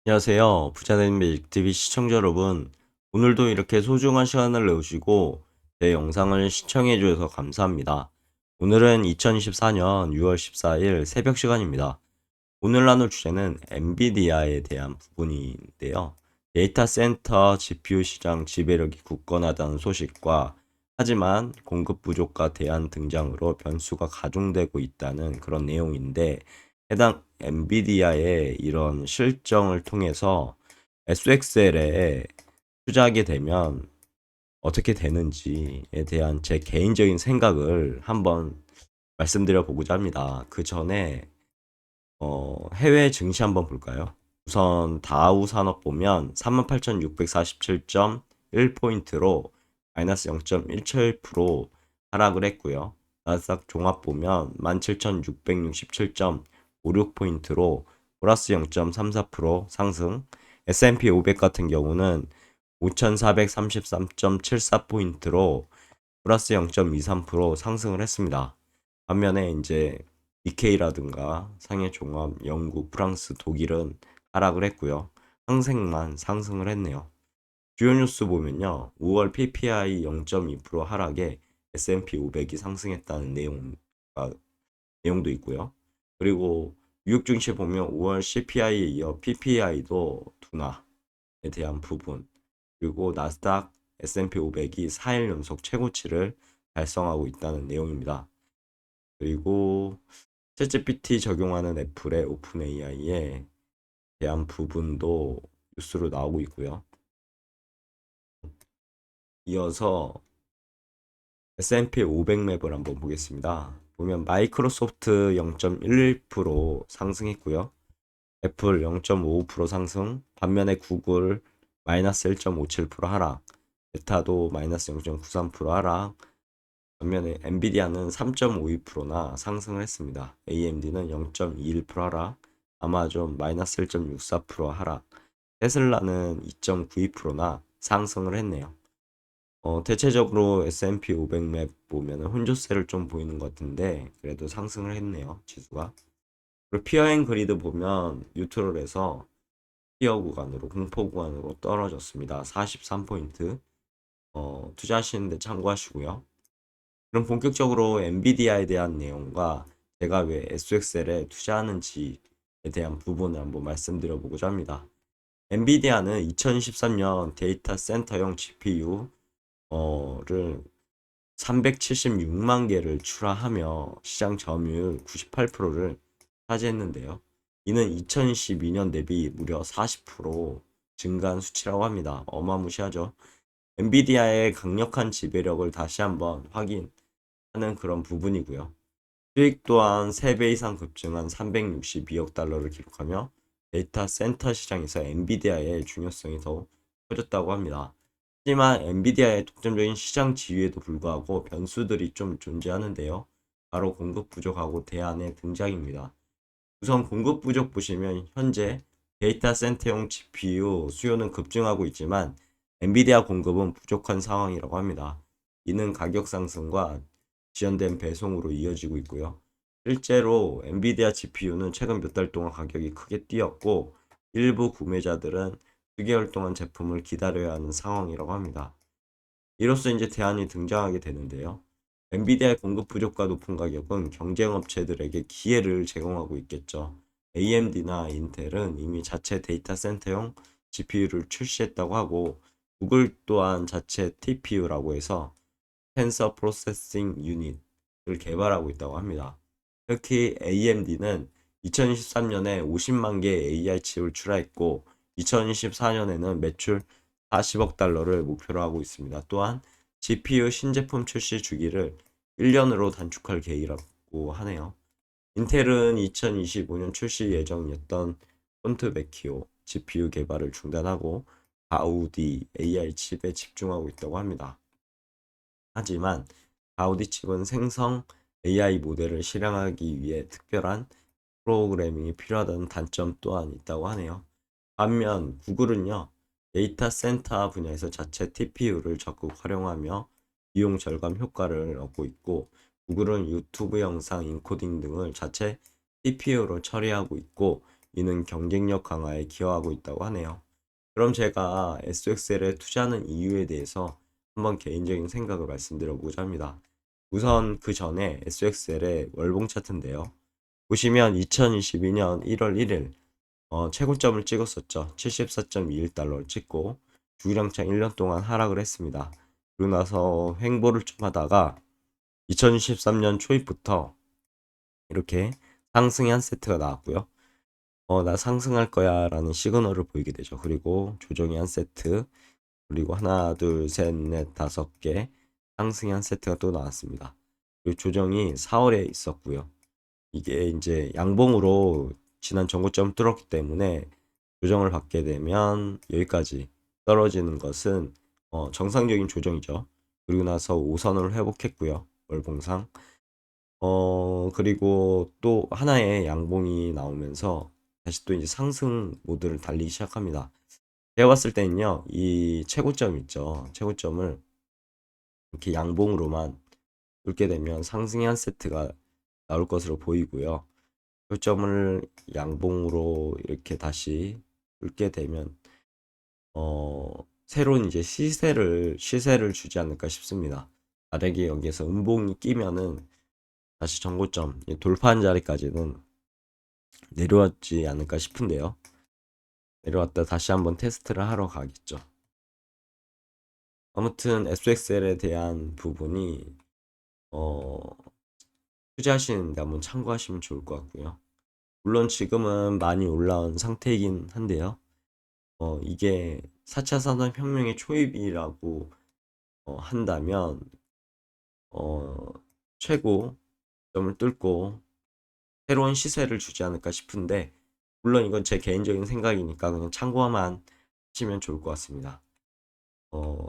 안녕하세요. 부자된 매직TV 시청자 여러분. 오늘도 이렇게 소중한 시간을 내주시고 제 영상을 시청해 주셔서 감사합니다. 오늘은 2024년 6월 14일 새벽 시간입니다. 오늘 나눌 주제는 엔비디아에 대한 부분인데요. 데이터 센터 GPU 시장 지배력이 굳건하다는 소식과 하지만 공급 부족과 대안 등장으로 변수가 가중되고 있다는 그런 내용인데 해당 엔비디아의 이런 실정을 통해서 SXL에 투자하게 되면 어떻게 되는지에 대한 제 개인적인 생각을 한번 말씀드려 보고자 합니다. 그 전에 해외 증시 한번 볼까요? 우선 다우 산업 보면 38,647.1포인트로 마이너스 0.17% 하락을 했고요. 나스닥 종합 보면 17,667.56포인트로 플러스 0.34% 상승. S&P 500 같은 경우는 5,433.74포인트로 플러스 0.23% 상승을 했습니다. 반면에 이제 니케이라든가 상해 종합, 영국, 프랑스, 독일은 하락을 했고요. 항생만 상승을 했네요. 주요 뉴스 보면요. 5월 PPI 0.2% 하락에 S&P 500이 상승했다는 내용도 있고요. 그리고 뉴욕 증시 보면 5월 CPI에 이어 PPI도 둔화에 대한 부분. 그리고 나스닥 S&P 500이 4일 연속 최고치를 달성하고 있다는 내용입니다. 그리고 챗GPT 적용하는 애플의 오픈 AI에 대한 부분도 뉴스로 나오고 있고요. 이어서 S&P 500 맵을 한번 보겠습니다. 보면 마이크로소프트 0.11% 상승했고요. 애플 0.55% 상승, 반면에 구글 마이너스 1.57% 하락, 메타도 마이너스 0.93% 하락, 반면에 엔비디아는 3.52%나 상승을 했습니다. AMD는 0.21% 하락, 아마존 마이너스 1.64% 하락, 테슬라는 2.92%나 상승을 했네요. 대체적으로 S&P 500 맵 보면은 혼조세를 좀 보이는 것 같은데 그래도 상승을 했네요, 지수가. 그리고 피어 앤 그리드 보면 뉴트럴에서 피어 구간으로 공포 구간으로 떨어졌습니다. 43포인트. 투자하시는데 참고하시고요. 그럼 본격적으로 엔비디아에 대한 내용과 제가 왜 SXL에 투자하는지에 대한 부분을 한번 말씀드려 보고자 합니다. 엔비디아는 2013년 데이터 센터용 GPU를 376만 개를 출하하며 시장 점유율 98%를 차지했는데요. 이는 2012년 대비 무려 40% 증가한 수치라고 합니다. 어마무시하죠. 엔비디아의 강력한 지배력을 다시 한번 확인하는 그런 부분이고요. 수익 또한 3배 이상 급증한 362억 달러를 기록하며 데이터 센터 시장에서 엔비디아의 중요성이 더욱 커졌다고 합니다. 하지만 엔비디아의 독점적인 시장 지위에도 불구하고 변수들이 좀 존재하는데요. 바로 공급 부족하고 대안의 등장입니다. 우선 공급 부족 보시면 현재 데이터 센터용 GPU 수요는 급증하고 있지만 엔비디아 공급은 부족한 상황이라고 합니다. 이는 가격 상승과 지연된 배송으로 이어지고 있고요. 실제로 엔비디아 GPU는 최근 몇 달 동안 가격이 크게 뛰었고 일부 구매자들은 수개월 동안 제품을 기다려야 하는 상황이라고 합니다. 이로써 이제 대안이 등장하게 되는데요. 엔비디아의 공급 부족과 높은 가격은 경쟁 업체들에게 기회를 제공하고 있겠죠. AMD나 인텔은 이미 자체 데이터 센터용 GPU를 출시했다고 하고 구글 또한 자체 TPU라고 해서 텐서 프로세싱 유닛을 개발하고 있다고 합니다. 특히 AMD는 2023년에 50만 개의 AI 칩을 출하했고 2024년에는 매출 40억 달러를 목표로 하고 있습니다. 또한 GPU 신제품 출시 주기를 1년으로 단축할 계획이라고 하네요. 인텔은 2025년 출시 예정이었던 폰트 베키오 GPU 개발을 중단하고 가우디 AI 칩에 집중하고 있다고 합니다. 하지만 가우디 칩은 생성 AI 모델을 실행하기 위해 특별한 프로그래밍이 필요하다는 단점 또한 있다고 하네요. 반면 구글은요, 데이터 센터 분야에서 자체 TPU를 적극 활용하며 비용 절감 효과를 얻고 있고, 구글은 유튜브 영상 인코딩 등을 자체 TPU로 처리하고 있고, 이는 경쟁력 강화에 기여하고 있다고 하네요. 그럼 제가 SXL에 투자하는 이유에 대해서 한번 개인적인 생각을 말씀드려보고자 합니다. 우선 그 전에 SXL의 월봉 차트인데요. 보시면 2022년 1월 1일 최고점을 찍었었죠. 74.21달러를 찍고 주기장창 1년 동안 하락을 했습니다. 그리고 나서 횡보를 좀 하다가 2023년 초입부터 이렇게 상승의 한 세트가 나왔고요. 나 상승할 거야 라는 시그널을 보이게 되죠. 그리고 조정의 한 세트, 그리고 하나, 둘, 셋, 넷, 다섯 개 상승의 한 세트가 또 나왔습니다. 그리고 조정이 4월에 있었고요. 이게 이제 양봉으로 지난 전고점 뚫었기 때문에 조정을 받게 되면 여기까지 떨어지는 것은 정상적인 조정이죠. 그리고 나서 5선을 회복했고요. 월봉상. 그리고 또 하나의 양봉이 나오면서 다시 또 이제 상승 모드를 달리기 시작합니다. 제가 봤을 때는요, 이 최고점 있죠. 최고점을 이렇게 양봉으로만 뚫게 되면 상승의 한 세트가 나올 것으로 보이고요. 최고점을 양봉으로 이렇게 다시 뚫게 되면 새로운 이제 시세를 주지 않을까 싶습니다. 만약에 여기에서 음봉이 끼면은 다시 전고점 돌파한 자리까지는 내려왔지 않을까 싶은데요. 내려왔다 다시 한번 테스트를 하러 가겠죠. 아무튼 SXL에 대한 부분이 투자하시는데 한번 참고하시면 좋을 것 같고요. 물론 지금은 많이 올라온 상태이긴 한데요. 이게 4차 산업혁명의 초입이라고 한다면 최고점을 뚫고 새로운 시세를 주지 않을까 싶은데, 물론 이건 제 개인적인 생각이니까 그냥 참고만 하시면 좋을 것 같습니다.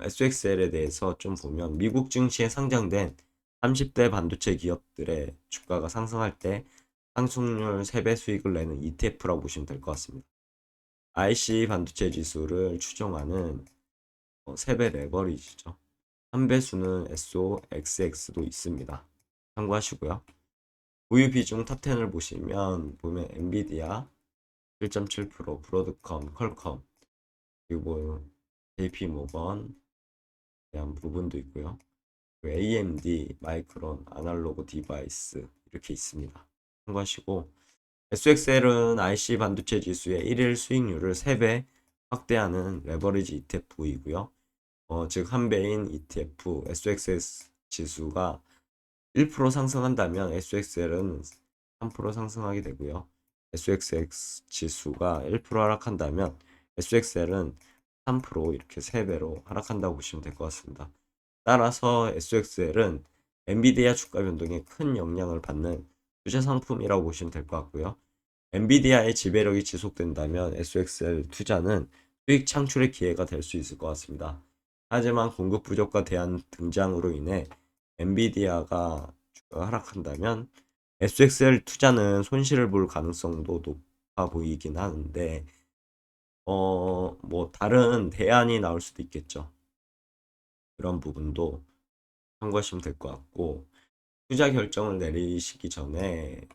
SXL에 대해서 좀 보면 미국 증시에 상장된 30대 반도체 기업들의 주가가 상승할 때 상승률 3배 수익을 내는 ETF라고 보시면 될 것 같습니다. IC 반도체 지수를 추정하는 3배 레버리지죠. 3배수는 SOXX도 있습니다. 참고하시고요. 보유 비중 탑10을 보면 엔비디아 1.7%, 브로드컴, 퀄컴, 그리고 JP 모건 대한 부분도 있고요. AMD, 마이크론, 아날로그 디바이스 이렇게 있습니다. 참고하시고, SXL은 IC 반도체 지수의 1일 수익률을 3배 확대하는 레버리지 ETF이고요. 즉 한 배인 ETF SXS 지수가 1% 상승한다면 SXL은 3% 상승하게 되고요. SXX 지수가 1% 하락한다면 SXL은 3% 이렇게 3배로 하락한다고 보시면 될 것 같습니다. 따라서 SXL은 엔비디아 주가 변동에 큰 영향을 받는 투자 상품이라고 보시면 될 것 같고요. 엔비디아의 지배력이 지속된다면 SXL 투자는 수익 창출의 기회가 될 수 있을 것 같습니다. 하지만 공급 부족과 대안 등장으로 인해 엔비디아가 주가가 하락한다면 SXL 투자는 손실을 볼 가능성도 높아 보이긴 하는데 뭐 다른 대안이 나올 수도 있겠죠. 그런 부분도 참고하시면 될 것 같고, 투자 결정을 내리시기 전에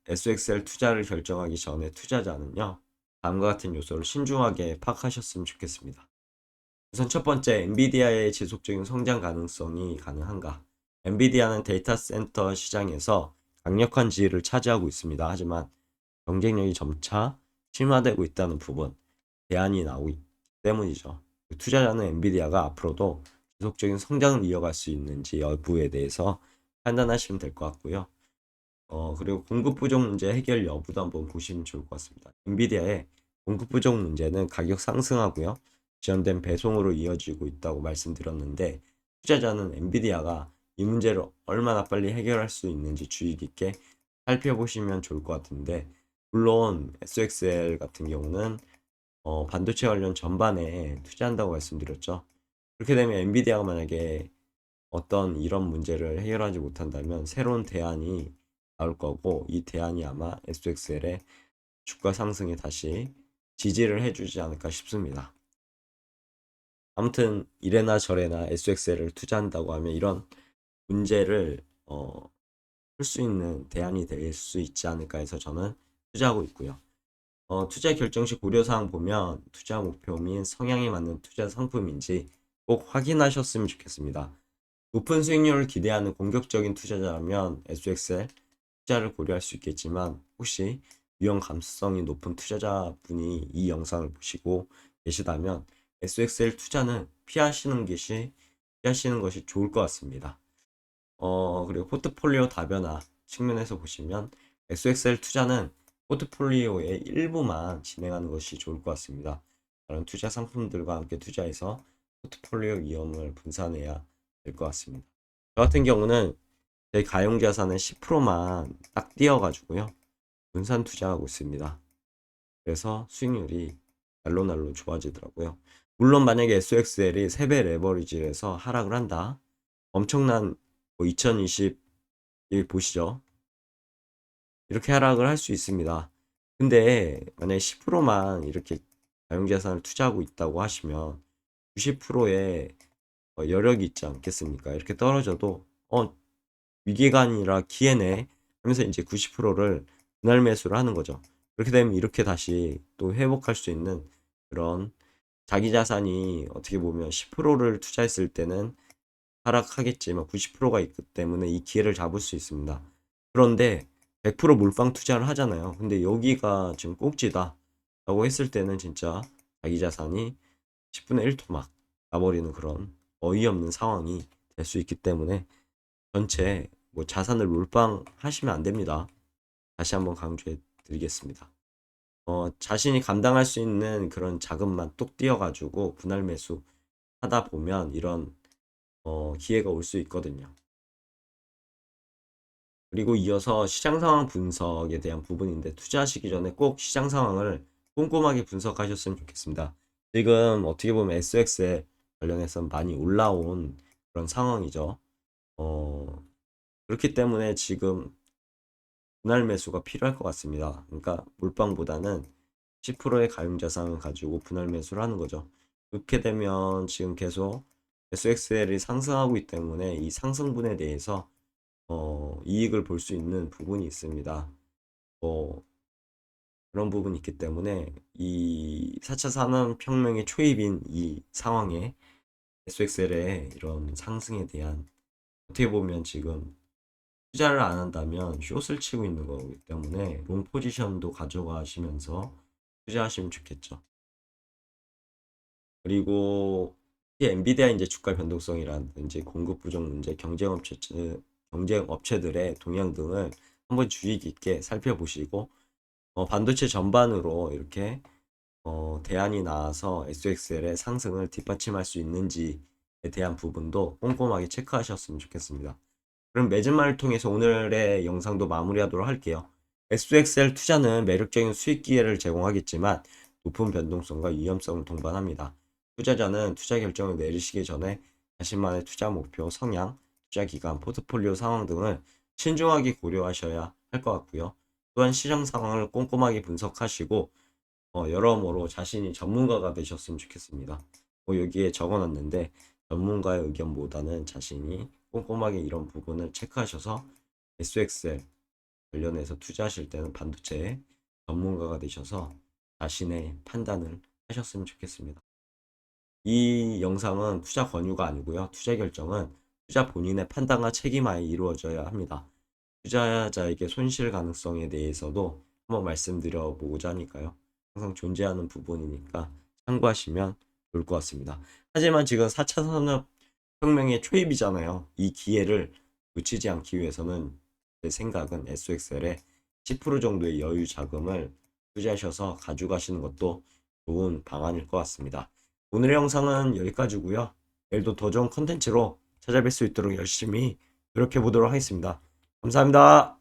SXL 투자를 결정하기 전에 투자자는요, 다음과 같은 요소를 신중하게 파악하셨으면 좋겠습니다. 우선 첫 번째, 엔비디아의 지속적인 성장 가능성이 가능한가? 엔비디아는 데이터 센터 시장에서 강력한 지위를 차지하고 있습니다. 하지만 경쟁력이 점차 심화되고 있다는 부분, 대안이 나오기 때문이죠. 투자자는 엔비디아가 앞으로도 지속적인 성장을 이어갈 수 있는지 여부에 대해서 판단하시면 될 것 같고요. 그리고 공급 부족 문제 해결 여부도 한번 보시면 좋을 것 같습니다. 엔비디아의 공급 부족 문제는 가격 상승하고요. 지연된 배송으로 이어지고 있다고 말씀드렸는데, 투자자는 엔비디아가 이 문제를 얼마나 빨리 해결할 수 있는지 주의 깊게 살펴보시면 좋을 것 같은데, 물론 SXL 같은 경우는 반도체 관련 전반에 투자한다고 말씀드렸죠. 그렇게 되면 엔비디아가 만약에 어떤 이런 문제를 해결하지 못한다면 새로운 대안이 나올 거고, 이 대안이 아마 SXL의 주가 상승에 다시 지지를 해주지 않을까 싶습니다. 아무튼 이래나 저래나 SXL을 투자한다고 하면 이런 문제를 풀 수 있는 대안이 될 수 있지 않을까 해서 저는 투자하고 있고요. 투자 결정 시 고려사항 보면 투자 목표 및 성향에 맞는 투자 상품인지 꼭 확인하셨으면 좋겠습니다. 높은 수익률을 기대하는 공격적인 투자자라면 SXL 투자를 고려할 수 있겠지만 혹시 위험 감수성이 높은 투자자분이 이 영상을 보시고 계시다면 SXL 투자는 피하시는 것이 좋을 것 같습니다. 그리고 포트폴리오 다변화 측면에서 보시면 SXL 투자는 포트폴리오의 일부만 진행하는 것이 좋을 것 같습니다. 다른 투자 상품들과 함께 투자해서 포트폴리오 위험을 분산해야 될 것 같습니다. 저 같은 경우는 제 가용자산의 10%만 딱 띄어가지고요. 분산 투자하고 있습니다. 그래서 수익률이 날로 좋아지더라고요. 물론 만약에 SXL이 3배 레버리지에서 하락을 한다. 엄청난 2021 보시죠. 이렇게 하락을 할 수 있습니다. 근데 만약에 10%만 이렇게 가용자산을 투자하고 있다고 하시면 90%의 여력이 있지 않겠습니까? 이렇게 떨어져도 위기가 아니라 기회네 하면서 이제 90%를 분할 매수를 하는 거죠. 그렇게 되면 이렇게 다시 또 회복할 수 있는 그런 자기 자산이 어떻게 보면 10%를 투자했을 때는 하락하겠지만 90%가 있기 때문에 이 기회를 잡을 수 있습니다. 그런데 100% 몰빵 투자를 하잖아요. 근데 여기가 지금 꼭지다 라고 했을 때는 진짜 자기 자산이 10분의 1토 막 나버리는 그런 어이없는 상황이 될 수 있기 때문에 전체 자산을 몰빵하시면 안 됩니다. 다시 한번 강조해 드리겠습니다. 자신이 감당할 수 있는 그런 자금만 뚝 띄어가지고 분할 매수 하다 보면 이런 기회가 올 수 있거든요. 그리고 이어서 시장 상황 분석에 대한 부분인데 투자하시기 전에 꼭 시장 상황을 꼼꼼하게 분석하셨으면 좋겠습니다. 지금 어떻게 보면 SX에 관련해서 많이 올라온 그런 상황이죠. 그렇기 때문에 지금 분할 매수가 필요할 것 같습니다. 그러니까 몰빵보다는 10%의 가용자산을 가지고 분할 매수를 하는 거죠. 그렇게 되면 지금 계속 SXL이 상승하고 있기 때문에 이 상승분에 대해서 이익을 볼 수 있는 부분이 있습니다. 그런 부분이 있기 때문에 이 4차 산업혁명의 초입인 이 상황에 SXL의 이런 상승에 대한 어떻게 보면 지금 투자를 안 한다면 숏을 치고 있는 거기 때문에 롱 포지션도 가져가시면서 투자하시면 좋겠죠. 그리고 엔비디아 이제 주가 변동성이라든지 공급 부족 문제, 경쟁 업체들의 동향 등을 한번 주의 깊게 살펴보시고 반도체 전반으로 이렇게 대안이 나와서 SXL의 상승을 뒷받침할 수 있는지에 대한 부분도 꼼꼼하게 체크하셨으면 좋겠습니다. 그럼 매진말을 통해서 오늘의 영상도 마무리하도록 할게요. SXL 투자는 매력적인 수익 기회를 제공하겠지만 높은 변동성과 위험성을 동반합니다. 투자자는 투자 결정을 내리시기 전에 자신만의 투자 목표, 성향, 투자 기간, 포트폴리오 상황 등을 신중하게 고려하셔야 할 것 같고요. 또한 시장 상황을 꼼꼼하게 분석하시고 여러모로 자신이 전문가가 되셨으면 좋겠습니다. 여기에 적어놨는데 전문가의 의견보다는 자신이 꼼꼼하게 이런 부분을 체크하셔서 SXL 관련해서 투자하실 때는 반도체 전문가가 되셔서 자신의 판단을 하셨으면 좋겠습니다. 이 영상은 투자 권유가 아니고요. 투자 결정은 투자 본인의 판단과 책임하에 이루어져야 합니다. 투자자에게 손실 가능성에 대해서도 한번 말씀드려 보고자 하니까요. 항상 존재하는 부분이니까 참고하시면 좋을 것 같습니다. 하지만 지금 4차 산업혁명의 초입이잖아요. 이 기회를 놓치지 않기 위해서는 제 생각은 SXL에 10% 정도의 여유 자금을 투자하셔서 가져가시는 것도 좋은 방안일 것 같습니다. 오늘의 영상은 여기까지고요. 내일도 더 좋은 컨텐츠로 찾아뵐 수 있도록 열심히 노력해 보도록 하겠습니다. 감사합니다.